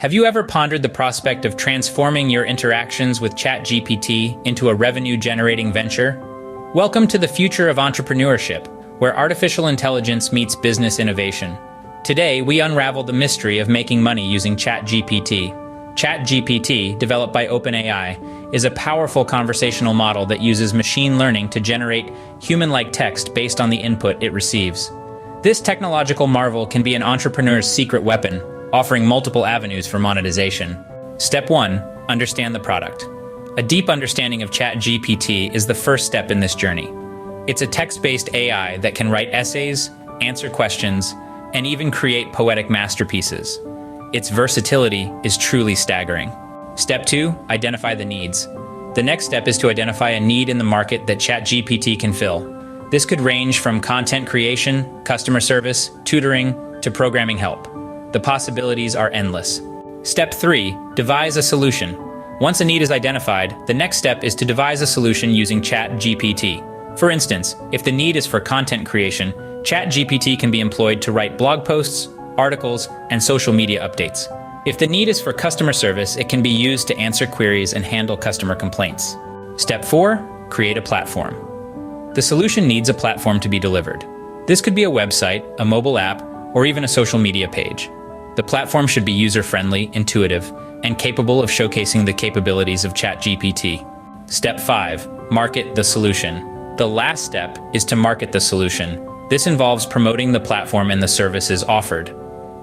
Have you ever pondered the prospect of transforming your interactions with ChatGPT into a revenue-generating venture? Welcome to the future of entrepreneurship, where artificial intelligence meets business innovation. Today, we unravel the mystery of making money using ChatGPT. ChatGPT, developed by OpenAI, is a powerful conversational model that uses machine learning to generate human-like text based on the input it receives. This technological marvel can be an entrepreneur's secret weapon, offering multiple avenues for monetization. Step 1. Understand the product. A deep understanding of ChatGPT is the first step in this journey. It's a text-based AI that can write essays, answer questions, and even create poetic masterpieces. Its versatility is truly staggering. Step 2. Identify the needs. The next step is to identify a need in the market that ChatGPT can fill. This could range from content creation, customer service, tutoring, to programming help. The possibilities are endless. Step 3. Devise a solution. Once a need is identified, the next step is to devise a solution using ChatGPT. For instance, if the need is for content creation, ChatGPT can be employed to write blog posts, articles, and social media updates. If the need is for customer service, it can be used to answer queries and handle customer complaints. Step 4. Create a platform. The solution needs a platform to be delivered. This could be a website, a mobile app, or even a social media page. The platform should be user-friendly, intuitive, and capable of showcasing the capabilities of ChatGPT. Step 5. Market the solution. The last step is to market the solution. This involves promoting the platform and the services offered.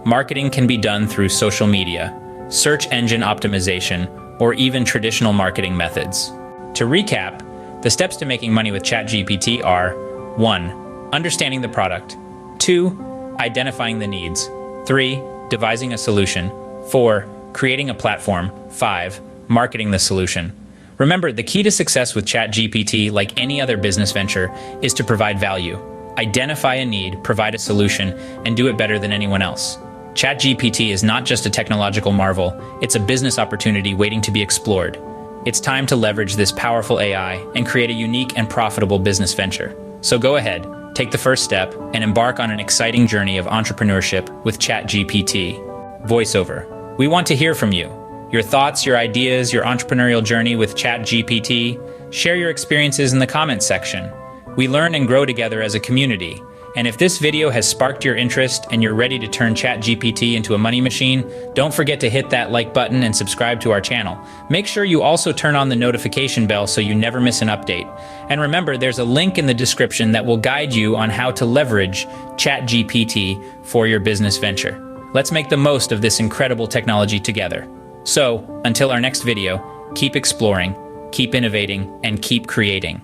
Marketing can be done through social media, search engine optimization, or even traditional marketing methods. To recap, the steps to making money with ChatGPT are 1. Understanding the product. 2. Identifying the needs. 3. Devising a solution. 4. Creating a platform. 5. Marketing the solution. Remember, the key to success with ChatGPT, like any other business venture, is to provide value. Identify a need, provide a solution, and do it better than anyone else. ChatGPT is not just a technological marvel, it's a business opportunity waiting to be explored. It's time to leverage this powerful AI and create a unique and profitable business venture. So go ahead, take the first step, and embark on an exciting journey of entrepreneurship with ChatGPT. Voiceover. We want to hear from you. Your thoughts, your ideas, your entrepreneurial journey with ChatGPT. Share your experiences in the comments section. We learn and grow together as a community. And if this video has sparked your interest and you're ready to turn ChatGPT into a money machine, don't forget to hit that like button and subscribe to our channel. Make sure you also turn on the notification bell so you never miss an update. And remember, there's a link in the description that will guide you on how to leverage ChatGPT for your business venture. Let's make the most of this incredible technology together. So, until our next video, keep exploring, keep innovating, and keep creating.